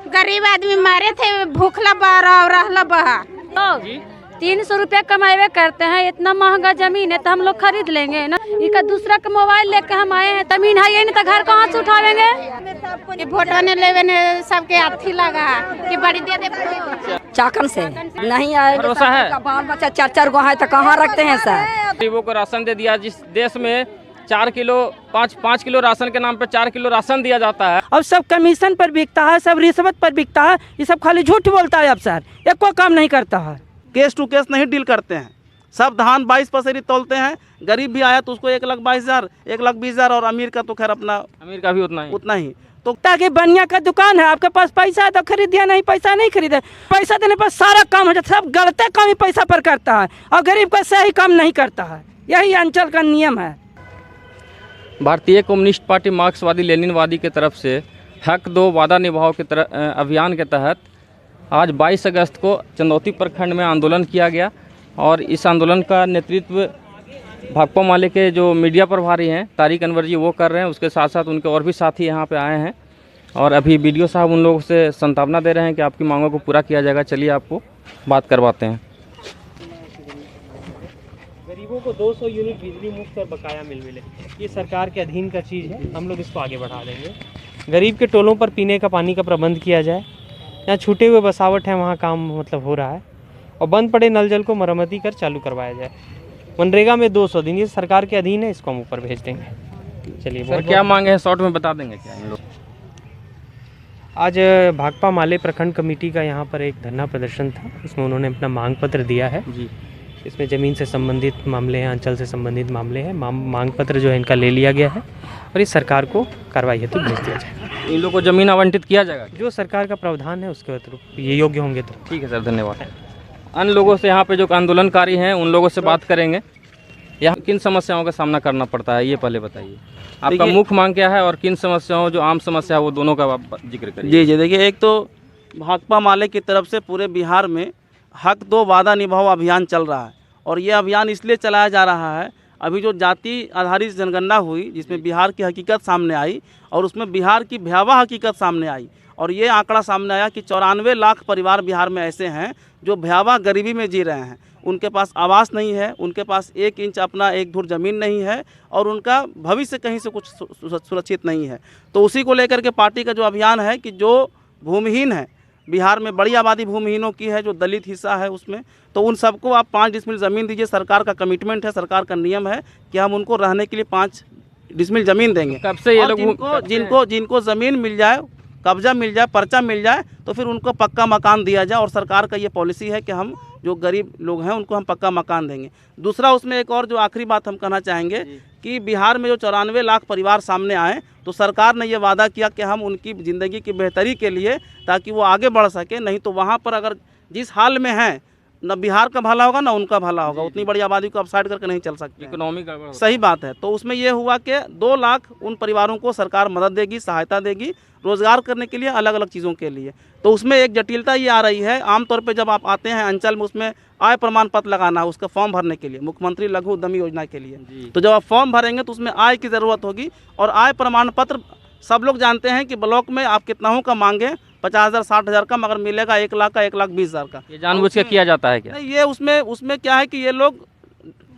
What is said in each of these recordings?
गरीब आदमी मारे थे, भूखला रहला बहा। 300 रुपया कमाए करते हैं, इतना महंगा जमीन है तो हम लोग खरीद लेंगे ना। इसका दूसरा का मोबाइल लेकर हम आए हैं, जमीन है ये नहीं तो घर कहाँ से उठावेंगे। वोटों ने लेवे ने सबके अथी लगा कि बड़ी दे दे। चाकन से नहीं आए, भरोसा है? बाल बच्चा 4-4 गो है तो कहाँ रखते हैं सर। गरीबों को राशन दे दिया। जिस देश में 4 किलो 5 किलो राशन के नाम पे 4 किलो राशन दिया जाता है। अब सब कमीशन पर बिकता है, सब रिश्वत पर बिकता है। ये सब खाली झूठ बोलता है। अब सर एक कोई काम नहीं करता है, केस टू केस नहीं डील करते हैं। सब धान 22 पसेरी तोलते हैं। गरीब भी आया तो उसको 1,22,000 1,20,000 और अमीर का तो खैर अपना अमीर का भी उतना ही। तो ताकि बनिया का दुकान है, आपके पास पैसा है तो खरीदिया, नहीं पैसा नहीं खरीदे। पैसा देने पर सारा काम हो जाता है। सब गलत काम ही पैसा पर करता है और गरीब का सही काम नहीं करता है। यही अंचल का नियम है। भारतीय कम्युनिस्ट पार्टी मार्क्सवादी लेनिनवादी की तरफ से हक दो वादा निभाओ के अभियान के तहत आज 22 अगस्त को चंदौती प्रखंड में आंदोलन किया गया और इस आंदोलन का नेतृत्व भाकपा माले के जो मीडिया प्रभारी हैं तारिक अनवर जी वो कर रहे हैं। उसके साथ साथ उनके और भी साथी यहाँ पे आए हैं और अभी बीडीओ साहब उन लोगों से सांत्वना दे रहे हैं कि आपकी मांगों को पूरा किया जाएगा। चलिए आपको बात करवाते हैं। गरीबों को 200 यूनिट बिजली मुफ्त और बकाया मिले, ये सरकार के अधीन का चीज़ है। हम लोग इसको आगे बढ़ा देंगे। गरीब के टोलों पर पीने का पानी का प्रबंध किया जाए। जहाँ छूटे हुए बसावट है वहाँ काम हो रहा है और बंद पड़े नल जल को मरम्मती कर चालू करवाया जाए। मनरेगा में 200 दिन, ये सरकार के अधीन है, इसको हम ऊपर भेज देंगे। चलिए सर क्या मांगे हैं, शॉर्ट में बता देंगे क्या हम लोग? आज भाकपा माले प्रखंड कमेटी का यहाँ पर एक धरना प्रदर्शन था। इसमें उन्होंने अपना मांग पत्र दिया है जी। इसमें ज़मीन से संबंधित मामले हैं, अंचल से संबंधित मामले हैं। मांग पत्र जो है इनका ले लिया गया है और इस सरकार को कार्रवाई हेतु भेज दिया जाएगा। इन लोगों को ज़मीन आवंटित किया जाएगा? जो सरकार का प्रावधान है उसके थ्रू ये योग्य होंगे तो। ठीक है सर, धन्यवाद। अन्य लोगों से यहाँ पे जो आंदोलनकारी हैं उन लोगों से बात करेंगे। यहाँ किन समस्याओं का सामना करना पड़ता है ये पहले बताइए। आपका मुख्य मांग क्या है और किन समस्याओं जो आम समस्या है वो दोनों का जिक्र करिए। जी देखिए, एक तो भाकपा माले की तरफ से पूरे बिहार में हक दो वादा निभाओ अभियान चल रहा है और ये अभियान इसलिए चलाया जा रहा है। अभी जो जाति आधारित जनगणना हुई जिसमें बिहार की हकीकत सामने आई और उसमें बिहार की भयावह हकीकत सामने आई और ये आंकड़ा सामने आया कि 94 लाख परिवार बिहार में ऐसे हैं जो भयावह गरीबी में जी रहे हैं। उनके पास आवास नहीं है, उनके पास 1 इंच अपना 1 धुर ज़मीन नहीं है और उनका भविष्य कहीं से कुछ सुरक्षित नहीं है। तो उसी को लेकर के पार्टी का जो अभियान है कि जो भूमिहीन है, बिहार में बड़ी आबादी भूमिहीनों की है, जो दलित हिस्सा है उसमें, तो उन सबको आप 5 डिसमिल ज़मीन दीजिए। सरकार का कमिटमेंट है, सरकार का नियम है कि हम उनको रहने के लिए 5 डिसमिल ज़मीन देंगे। कब से ये लोग जिनको ज़मीन मिल जाए, कब्जा मिल जाए, पर्चा मिल जाए तो फिर उनको पक्का मकान दिया जाए और सरकार का ये पॉलिसी है कि हम जो गरीब लोग हैं उनको हम पक्का मकान देंगे। दूसरा उसमें एक और जो आखिरी बात हम कहना चाहेंगे कि बिहार में जो 94 लाख परिवार सामने आए तो सरकार ने ये वादा किया कि हम उनकी ज़िंदगी की बेहतरी के लिए ताकि वो आगे बढ़ सके, नहीं तो वहाँ पर अगर जिस हाल में हैं न बिहार का भला होगा ना उनका भला होगा। उतनी बड़ी आबादी को अपसाइड करके नहीं चल सकती, इकोनॉमी का सही बात है। तो उसमें ये हुआ कि 2 लाख उन परिवारों को सरकार मदद देगी, सहायता देगी रोज़गार करने के लिए, अलग अलग चीज़ों के लिए। तो उसमें एक जटिलता ये आ रही है, आमतौर पे जब आप आते हैं अंचल में उसमें आय प्रमाण पत्र लगाना है उसका फॉर्म भरने के लिए, मुख्यमंत्री लघु उद्यमी योजना के लिए। तो जब आप फॉर्म भरेंगे तो उसमें आय की ज़रूरत होगी और आय प्रमाण पत्र सब लोग जानते हैं कि ब्लॉक में आप कितनाओं का मांगे 50,000 60,000 का, मगर मिलेगा 1 लाख का, 1,20,000 का। ये जानबूझ के किया जाता है क्या? नहीं, ये उसमें क्या है कि ये लोग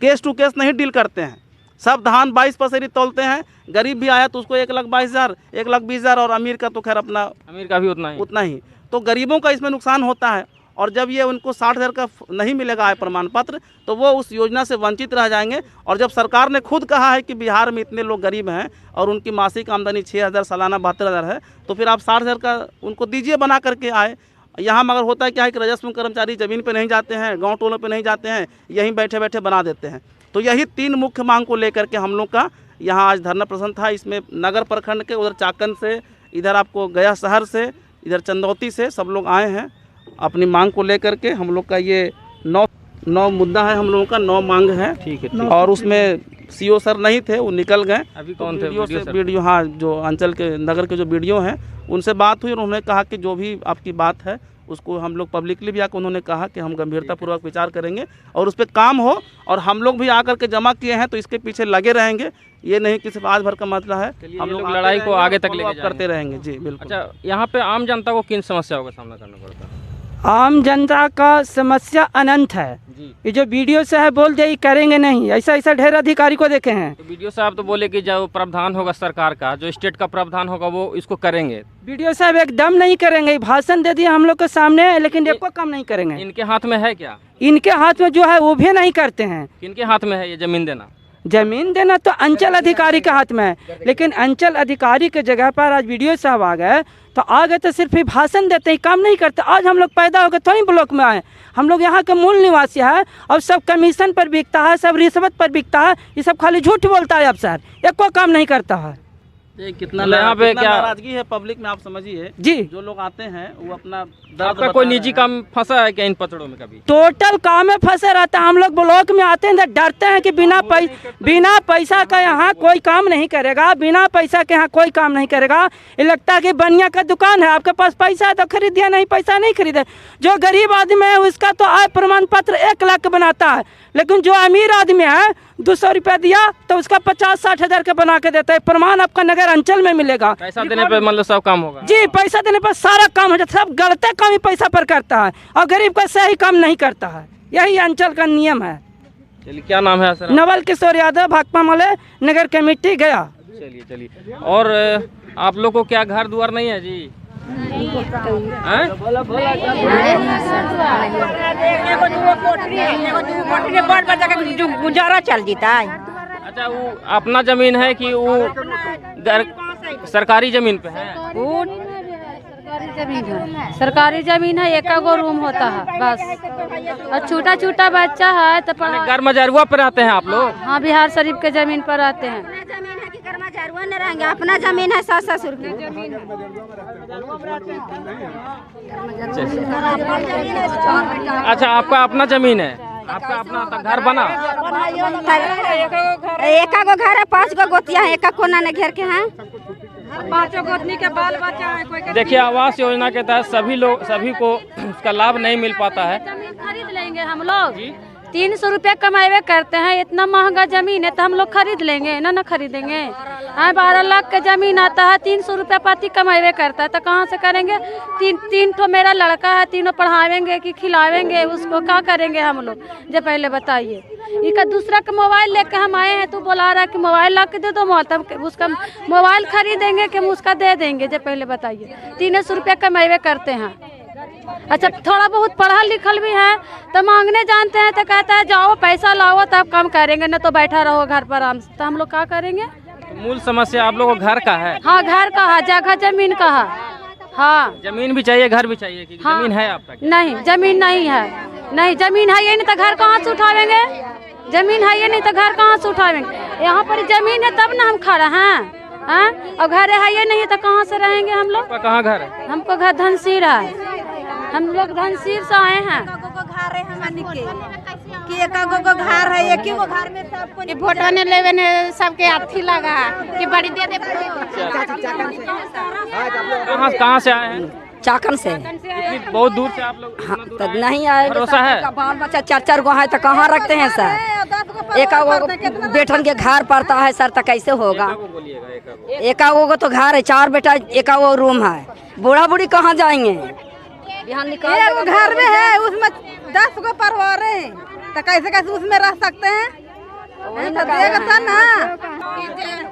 केस टू केस नहीं डील करते हैं। सब धान 22 पसेरी तोलते हैं। गरीब भी आया तो उसको 1,22,000 1,20,000 और अमीर का तो खैर अपना अमीर का भी उतना ही। तो गरीबों का इसमें नुकसान होता है और जब ये उनको 60,000 का नहीं मिलेगा आय प्रमाण पत्र तो वो उस योजना से वंचित रह जाएंगे। और जब सरकार ने खुद कहा है कि बिहार में इतने लोग गरीब हैं और उनकी मासिक आमदनी 6,000 सालाना 72,000 है तो फिर आप 60,000 का उनको दीजिए बना करके आए। यहाँ मगर होता है क्या है कि राजस्व कर्मचारी ज़मीन पे नहीं जाते हैं, गांव टोलों पे नहीं जाते हैं, यहीं बैठे बैठे बना देते हैं। तो यही 3 मुख्य मांग को लेकर के हम लोग का यहाँ आज धरना प्रदर्शन था। इसमें नगर प्रखंड के उधर चाकन से, इधर आपको गया शहर से, इधर चंदौती से सब लोग आए हैं अपनी मांग को लेकर के। हम लोग का ये 9 मुद्दा है हम लोगों का, 9 मांग है। ठीक है। और उसमें सीओ सर नहीं थे, वो निकल गए। अभी कौन थे? वीडियो, हाँ, जो अंचल के नगर के जो वीडियो हैं उनसे बात हुई और उन्होंने कहा कि जो भी आपकी बात है उसको हम लोग पब्लिकली भी आकर उन्होंने कहा कि हम गंभीरतापूर्वक विचार करेंगे और उस पर काम हो, और हम लोग भी आकर के जमा किए हैं तो इसके पीछे लगे रहेंगे। ये नहीं कि सिर्फ आज भर का मसला है, हम लोग लड़ाई को आगे तक लेके करते रहेंगे। जी बिल्कुल। अच्छा, यहाँ पे आम जनता को किन समस्याओं का सामना करना पड़ता है? आम जनता का समस्या अनंत है। ये जो वीडियो साहब बोल दे करेंगे नहीं, ऐसा ढेर अधिकारी को देखे हैं। तो वीडियो साहब तो बोले कि जो प्रावधान होगा सरकार का, जो स्टेट का प्रावधान होगा वो इसको करेंगे। वीडियो साहब एकदम नहीं करेंगे, भाषण दे दिया हम लोग के सामने, लेकिन एक को काम नहीं करेंगे। इनके हाथ में है क्या? इनके हाथ में जो है वो भी नहीं करते हैं। किनके हाथ में है ये जमीन देना? जमीन देना तो अंचल अधिकारी के हाथ में है, लेकिन अंचल अधिकारी के जगह पर आज वीडियो साहब आ गए तो सिर्फ ही भाषण देते हैं, काम नहीं करते। आज हम लोग पैदा होकर थोड़ी ब्लॉक में आए, हम लोग यहाँ के मूल निवासी है और सब कमीशन पर बिकता है, सब रिश्वत पर बिकता है, ये सब खाली झूठ बोलता है। अब सर एक को काम नहीं करता है। कितना यहाँ पे क्या नाराजगी है पब्लिक में, आप समझिए जी। जो लोग आते हैं वो अपना आपका कोई निजी काम फंसा है क्या इन पचड़ों में कभी? टोटल काम में फंसे रहता है। हम लोग ब्लॉक में आते हैं तो डरते हैं कि बिना पैसा का यहाँ कोई काम नहीं करेगा, बिना पैसा के यहाँ कोई काम नहीं करेगा। ये लगता है कि बनिया का दुकान है, आपके पास पैसा है तो खरीदिए, नहीं पैसा नहीं खरीदे। जो गरीब आदमी है उसका तो आय प्रमाण पत्र 1 लाख बनाता है, लेकिन जो अमीर आदमी है 200 रुपया दिया तो उसका 50-60 हज़ार का बना के देता है। प्रमाण आपका नगर अंचल में मिलेगा। पैसा देने पर मतलब सब काम होगा? जी, पैसा देने पर सारा काम हो जाता है। सब गलते काम ही पैसा पर करता है और गरीब का सही काम नहीं करता है। यही अंचल का नियम है। चलिए, क्या नाम है सर? नवल किशोर यादव, भाकपा माले नगर कमेटी गया। चलिए। और आप लोग को क्या घर द्वार नहीं है जी? गुजारा चल जीता है। अच्छा, वो अपना जमीन है कि वो सरकारी जमीन पे है? सरकारी जमीन है, एक गो रूम होता है बस, और छोटा बच्चा है तो घर मजरुआ पे रहते हैं आप लोग? हाँ, बिहार शरीफ के जमीन पर रहते हैं। रहेंगे, अपना जमीन है 7 ससुर की। अच्छा, आपका अपना जमीन है, आपका अपना घर बना? एक गो घर है, 5 गो गोतिया है, एक कोना ने घेर के हैं, 5 गोतनी के बाल बच्चा है। कोई देखिए, आवास योजना के तहत सभी को उसका लाभ नहीं मिल पाता है। जमीन खरीद लेंगे हम लोग, 300 रुपया कमाए करते हैं, इतना महंगा जमीन है तो हम लोग खरीद लेंगे ना खरीदेंगे? हाँ, 12 लाख का जमीन आता है, 300 रुपया प्रति कमाए करता है तो कहाँ से करेंगे? तीन ठो मेरा लड़का है, तीनों पढ़ावेंगे कि खिलावेंगे उसको? क्या करेंगे हम लोग? जो पहले बताइए। इसका दूसरा का मोबाइल लेके हम आए हैं तो बोला रहा है कि मोबाइल ला के दे दो, तब उसका मोबाइल खरीदेंगे कि हम उसका दे देंगे? जो पहले बताइए। 300 रुपया कमाए करते हैं। अच्छा, थोड़ा बहुत पढ़ा लिखल भी है तो मांगने जानते हैं तो कहता है जाओ पैसा लाओ तब काम करेंगे, न तो बैठा रहो घर पर आराम से। तो हम लोग क्या करेंगे? मूल समस्या आप लोगों को घर का है? हाँ, घर का है, जगह जमीन का है। हाँ, जमीन भी चाहिए, घर भी चाहिए कि हाँ, जमीन है आपका? नहीं, जमीन नहीं है। नहीं, जमीन है ये नहीं तो घर कहाँ से उठावेंगे? जमीन है ये नहीं तो घर कहाँ से उठावेंगे? यहाँ पर जमीन है तब ना हम खड़े हैं। हाँ, और घर है ये नहीं तो कहाँ से रहेंगे हम लोग? कहाँ घर है? हमको घर धनसीर है, हम लोग धनसीर से आए हैं। वोट ने लेवे ने सबके अथी लगा कि बड़ी दे दे। कहाँ से आए हैं? चाकन से। बहुत दूर से आप लोग? हाँ, तो नहीं आए। भरोसा है? बाल बच्चा 4-4 गो है तो कहाँ रखते हैं सर? एक बेटन के घर पड़ता है सर, तो कैसे होगा? एक गो तो घर है, 4 बेटा, एक गो रूम है, बूढ़ा बूढ़ी कहाँ जाएंगे? एक घर में है, उसमें 10 गो परिवार है तो कैसे उसमें रह सकते हैं?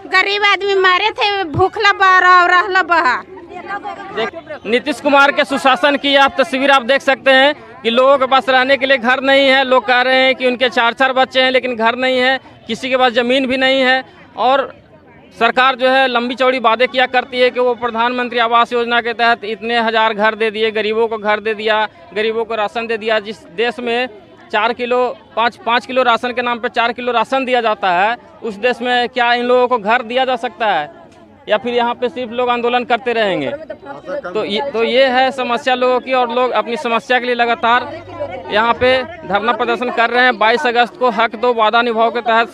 गरीब आदमी मारे थे, भूखला बहा और रहला बहा। नीतीश कुमार के सुशासन की आप तस्वीर आप देख सकते हैं कि लोगों के पास रहने के लिए घर नहीं है। लोग कह रहे हैं कि उनके 4-4 बच्चे हैं लेकिन घर नहीं है, किसी के पास ज़मीन भी नहीं है। और सरकार जो है लंबी चौड़ी वादे किया करती है कि वो प्रधानमंत्री आवास योजना के तहत इतने 1000 घर दे दिए, गरीबों को घर दे दिया, गरीबों को राशन दे दिया। जिस देश में 5 किलो राशन के नाम पर 4 किलो राशन दिया जाता है, उस देश में क्या इन लोगों को घर दिया जा सकता है? या फिर यहाँ पे सिर्फ लोग आंदोलन करते रहेंगे? तो ये है समस्या लोगों की, और लोग अपनी समस्या के लिए लगातार यहाँ पे धरना प्रदर्शन कर रहे हैं। 22 अगस्त को हक दो वादा निभाओ के तहत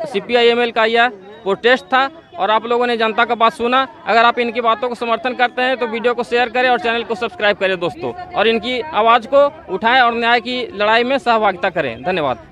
CPI-ML का यह प्रोटेस्ट था, और आप लोगों ने जनता का बात सुना। अगर आप इनकी बातों को समर्थन करते हैं तो वीडियो को शेयर करें और चैनल को सब्सक्राइब करें दोस्तों, और इनकी आवाज़ को उठाएं और न्याय की लड़ाई में सहभागिता करें। धन्यवाद।